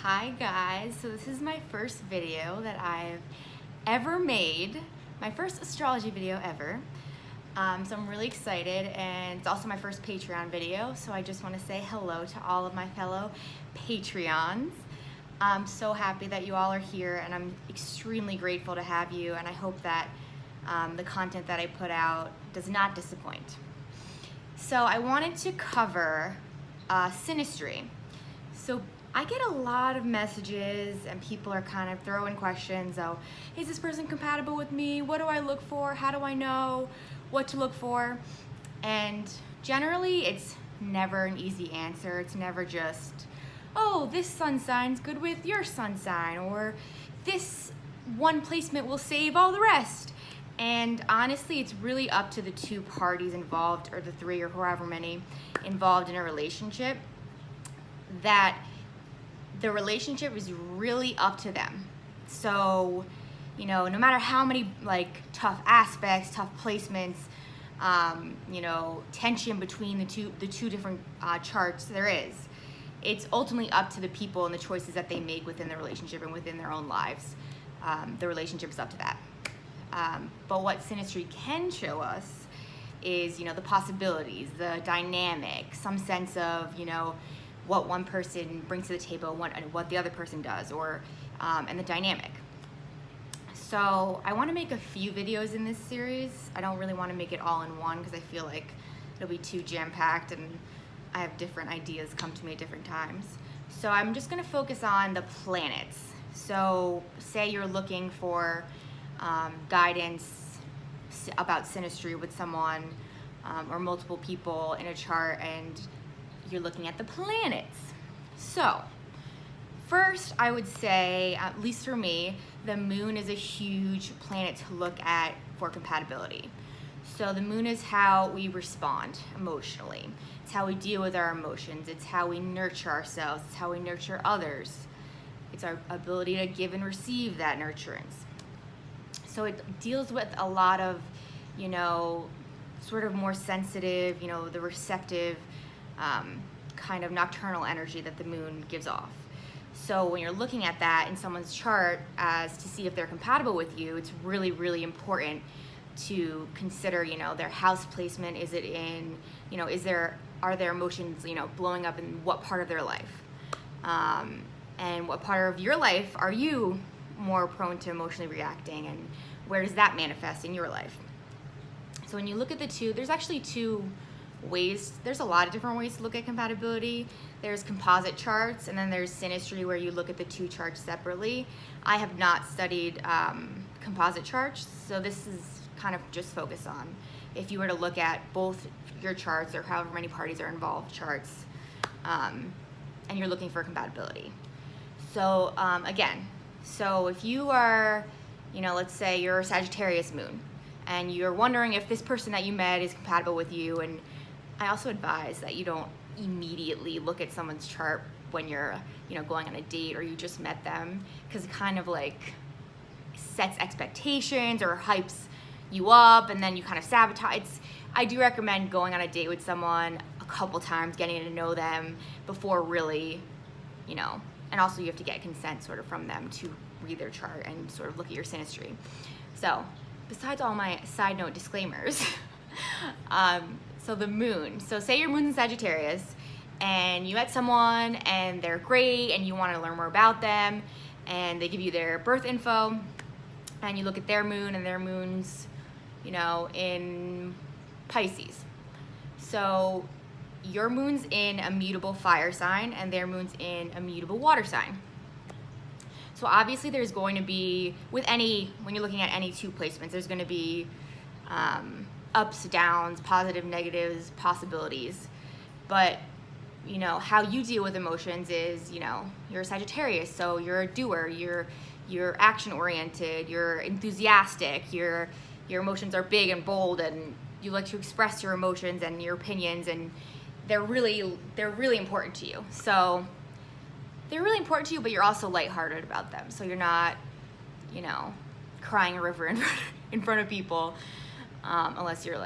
Hi guys, so this is my first video that I've ever made, my first astrology video ever. So I'm really excited, and it's also my first Patreon video, so I just want to say hello to all of my fellow Patreons. I'm so happy that you all are here, and I'm extremely grateful to have you, and I hope that the content that I put out does not disappoint. So I wanted to cover Sinistry. So I get a lot of messages and people are kind of throwing questions. Oh, is this person compatible with me? What do I look for? How do I know what to look for? And generally it's never an easy answer. It's never just, oh, this sun sign's good with your sun sign, or this one placement will save all the rest. And honestly, it's really up to the two parties involved, or the three, or however many involved in a relationship, that the relationship is really up to them. So, you know, no matter how many tough aspects, tough placements, tension between the two different charts there is, it's ultimately up to the people and the choices that they make within the relationship and within their own lives. The relationship is up to that. But what Sinistry can show us is, the possibilities, the dynamic, some sense of, what one person brings to the table and what the other person does, or and the dynamic. So I want to make a few videos in this series. I don't really want to make it all in one because I feel like it'll be too jam-packed and I have different ideas come to me at different times. So I'm just going to focus on the planets. So say you're looking for guidance about Sinistry with someone or multiple people in a chart, and you're looking at the planets. So first, I would say, at least for me, the moon is a huge planet to look at for compatibility. So the moon is how we respond emotionally. It's how we deal with our emotions. It's how we nurture ourselves. It's how we nurture others. It's our ability to give and receive that nurturance. So it deals with a lot of, sort of more sensitive, the receptive kind of nocturnal energy that the moon gives off. So when you're looking at that in someone's chart as to see if they're compatible with you, it's really, really important to consider, their house placement. Is it in, are their emotions, blowing up in what part of their life? And what part of your life are you more prone to emotionally reacting, and where does that manifest in your life? So when you look at the two, there's actually two ways. There's a lot of different ways to look at compatibility. There's composite charts, and then there's Sinistry, where you look at the two charts separately. I have not studied composite charts, so this is kind of just focused on if you were to look at both your charts, or however many parties are involved charts, and you're looking for compatibility. So again, so if you are, let's say you're a Sagittarius moon, and you're wondering if this person that you met is compatible with you, and I also advise that you don't immediately look at someone's chart when you're, going on a date or you just met them, because it kind of sets expectations or hypes you up, and then you kind of sabotage. I do recommend going on a date with someone a couple times, getting to know them before really, and also you have to get consent sort of from them to read their chart and sort of look at your Sinistry. So besides all my side note disclaimers, so the moon. So say your moon's in Sagittarius and you met someone and they're great and you want to learn more about them, and they give you their birth info, and you look at their moon, and their moon's, in Pisces. So your moon's in a mutable fire sign and their moon's in a mutable water sign. So obviously there's going to be, when you're looking at any two placements, there's going to be ups, downs, positive, negatives, possibilities. But, how you deal with emotions is, you're a Sagittarius, so you're a doer, you're action-oriented, you're enthusiastic, your emotions are big and bold, and you like to express your emotions and your opinions, and they're really important to you. So they're really important to you, but you're also lighthearted about them. So you're not, crying a river in front of people, unless you're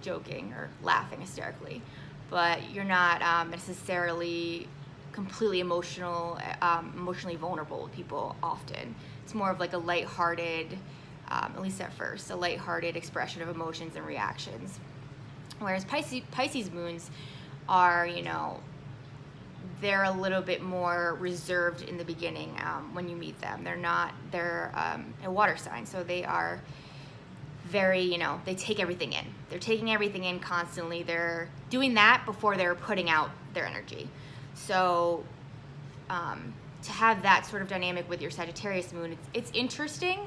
joking or laughing hysterically. But you're not necessarily completely emotionally vulnerable with people often. It's more of like a lighthearted, at least at first, a lighthearted expression of emotions and reactions. Whereas Pisces moons are, you know, they're a little bit more reserved in the beginning when you meet them. They're a water sign, so they are very, you know, they take everything in. They're taking everything in constantly. They're doing that before they're putting out their energy. So to have that sort of dynamic with your Sagittarius moon, it's interesting,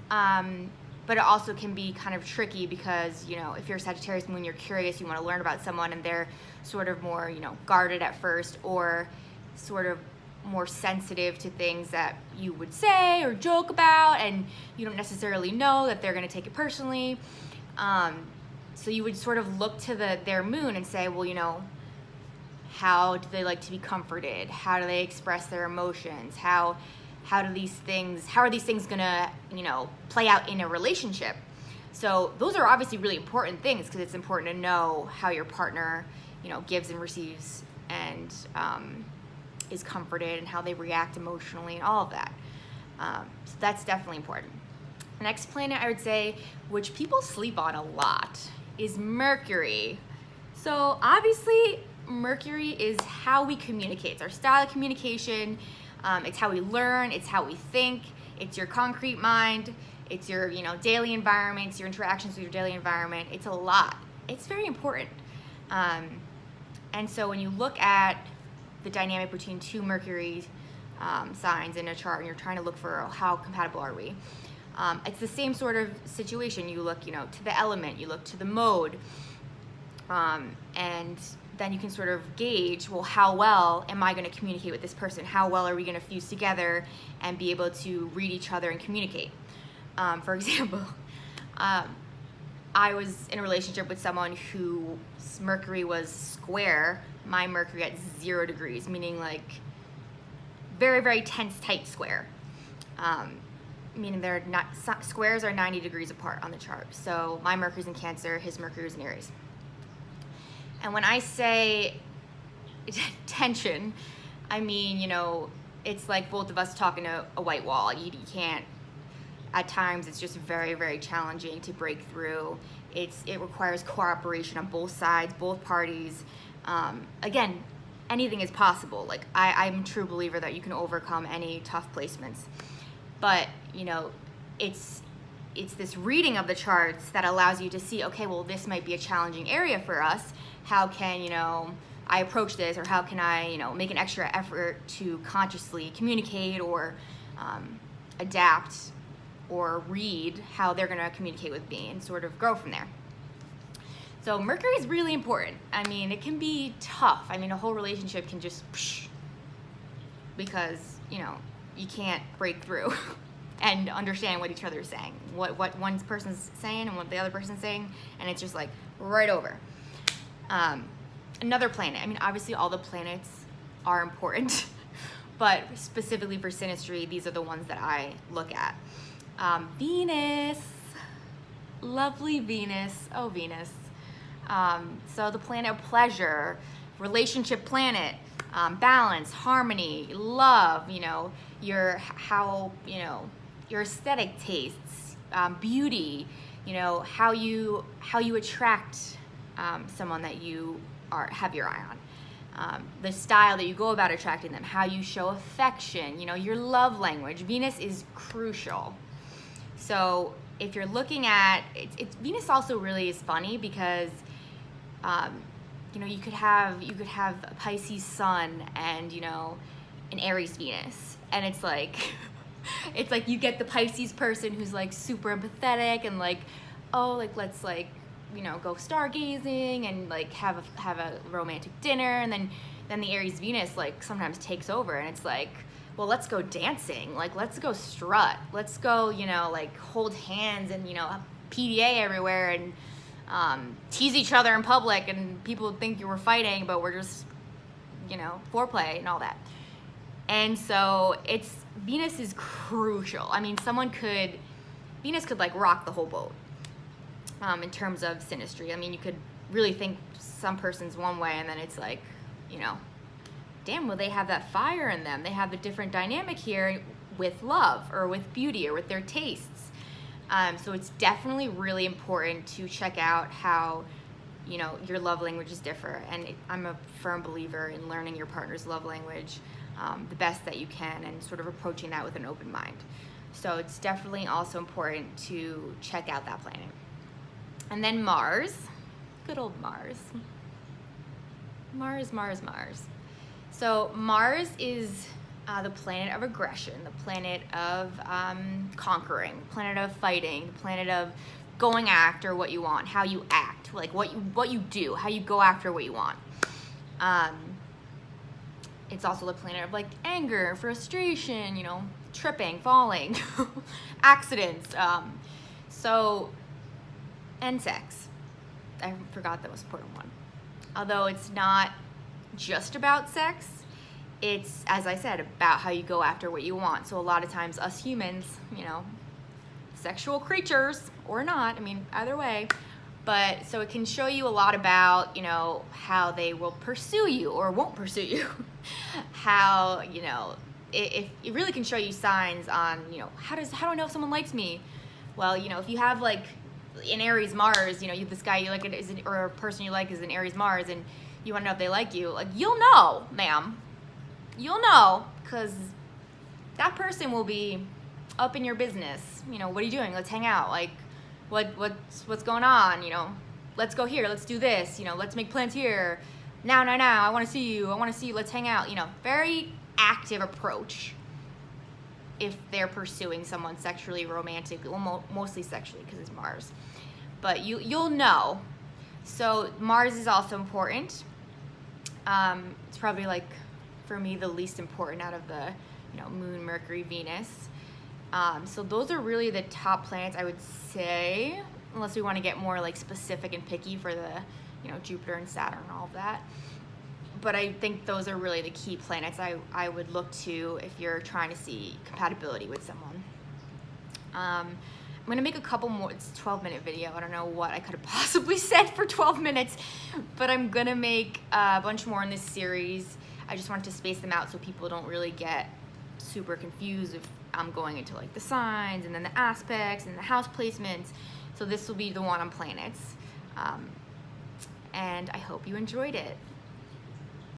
but it also can be kind of tricky because, you know, if you're a Sagittarius moon, you're curious, you want to learn about someone, and they're sort of more, you know, guarded at first, or sort of more sensitive to things that you would say or joke about, and you don't necessarily know that they're going to take it personally. So you would sort of look to their moon and say, well, you know, how do they like to be comforted? How do they express their emotions? How are these things gonna, you know, play out in a relationship? So those are obviously really important things, because it's important to know how your partner, you know, gives and receives and is comforted, and how they react emotionally and all of that. So that's definitely important. The next planet I would say, which people sleep on a lot, is Mercury. So obviously Mercury is how we communicate. It's our style of communication. It's how we learn. It's how we think. It's your concrete mind. It's your, you know, daily environment. It's your interactions with your daily environment. It's a lot. It's very important. And so when you look at the dynamic between two Mercury signs in a chart, and you're trying to look for how compatible are we, it's the same sort of situation. You look, you know, to the element. You look to the mode. And then you can sort of gauge, well, how well am I going to communicate with this person? How well are we going to fuse together and be able to read each other and communicate? For example, I was in a relationship with someone whose Mercury was square my Mercury at 0 degrees, meaning like very, very tense, tight square. Meaning they're not, squares are 90 degrees apart on the chart. So my Mercury's in Cancer, his Mercury's in Aries. And when I say tension, I mean, you know, it's like both of us talking to a white wall. You can't, at times it's just very, very challenging to break through. It requires cooperation on both sides, both parties. Again, anything is possible. Like I'm a true believer that you can overcome any tough placements. But, you know, it's this reading of the charts that allows you to see, okay, well, this might be a challenging area for us. How can, you know, I approach this, or how can I, you know, make an extra effort to consciously communicate or adapt or read how they're going to communicate with me, and sort of grow from there. So Mercury is really important. I mean, it can be tough. I mean, a whole relationship can just because, you know, you can't break through and understand what each other is saying, what one person's saying and what the other person's saying, and it's just like right over. Another planet, I mean, obviously all the planets are important, but specifically for Sinistry, these are the ones that I look at. Venus, lovely Venus, oh Venus. So the planet of pleasure, relationship planet, balance, harmony, love, you know, your aesthetic tastes, beauty, you know, how you attract someone that you have your eye on, the style that you go about attracting them, how you show affection, you know, your love language. Venus is crucial. So if you're looking at Venus also really is funny because you know, you could have a Pisces sun and, you know, an Aries Venus, and it's like you get the Pisces person who's like super empathetic and like, oh, like let's like, you know, go stargazing and like have a romantic dinner, and then the Aries Venus like sometimes takes over, and it's like, well, let's go dancing, like let's go strut, let's go, you know, like hold hands and, you know, PDA everywhere and tease each other in public, and people would think you were fighting, but we're just, you know, foreplay and all that. And so Venus is crucial. I mean, Venus could like rock the whole boat in terms of Sinistry. I mean, you could really think some person's one way, and then it's like, you know, damn, well, they have that fire in them. They have a different dynamic here with love or with beauty or with their tastes. So it's definitely really important to check out how, you know, your love languages differ. And I'm a firm believer in learning your partner's love language the best that you can and sort of approaching that with an open mind. So it's definitely also important to check out that planet. And then Mars, good old Mars. Mars. So Mars is the planet of aggression, the planet of conquering, the planet of fighting, the planet of going after what you want, how you act, like what you do, how you go after what you want. It's also the planet of like anger, frustration, you know, tripping, falling, accidents. And sex. I forgot that was an important one. Although it's not just about sex, it's, as I said, about how you go after what you want. So a lot of times us humans, you know, sexual creatures or not, I mean, either way, but so it can show you a lot about, you know, how they will pursue you or won't pursue you. How, you know, it really can show you signs on, you know, how do I know if someone likes me? Well, you know, if you have like in Aries Mars, you know, this guy you like or a person you like is in Aries Mars, and you want to know if they like you, like, you'll know, ma'am. You'll know, because that person will be up in your business. You know, what are you doing? Let's hang out. Like, what's going on? You know, let's go here. Let's do this. You know, let's make plans here. Now. I want to see you. Let's hang out. You know, very active approach if they're pursuing someone sexually, romantically, well, mostly sexually because it's Mars. But you'll know. So Mars is also important. It's probably like, for me, the least important out of the, you know, Moon, Mercury, Venus. So those are really the top planets, I would say, unless we want to get more like specific and picky for the, you know, Jupiter and Saturn and all of that. But I think those are really the key planets I would look to if you're trying to see compatibility with someone. I'm going to make a couple more. It's a 12-minute video. I don't know what I could have possibly said for 12 minutes, but I'm going to make a bunch more in this series. I just wanted to space them out so people don't really get super confused if I'm going into like the signs and then the aspects and the house placements. So this will be the one on planets. And I hope you enjoyed it.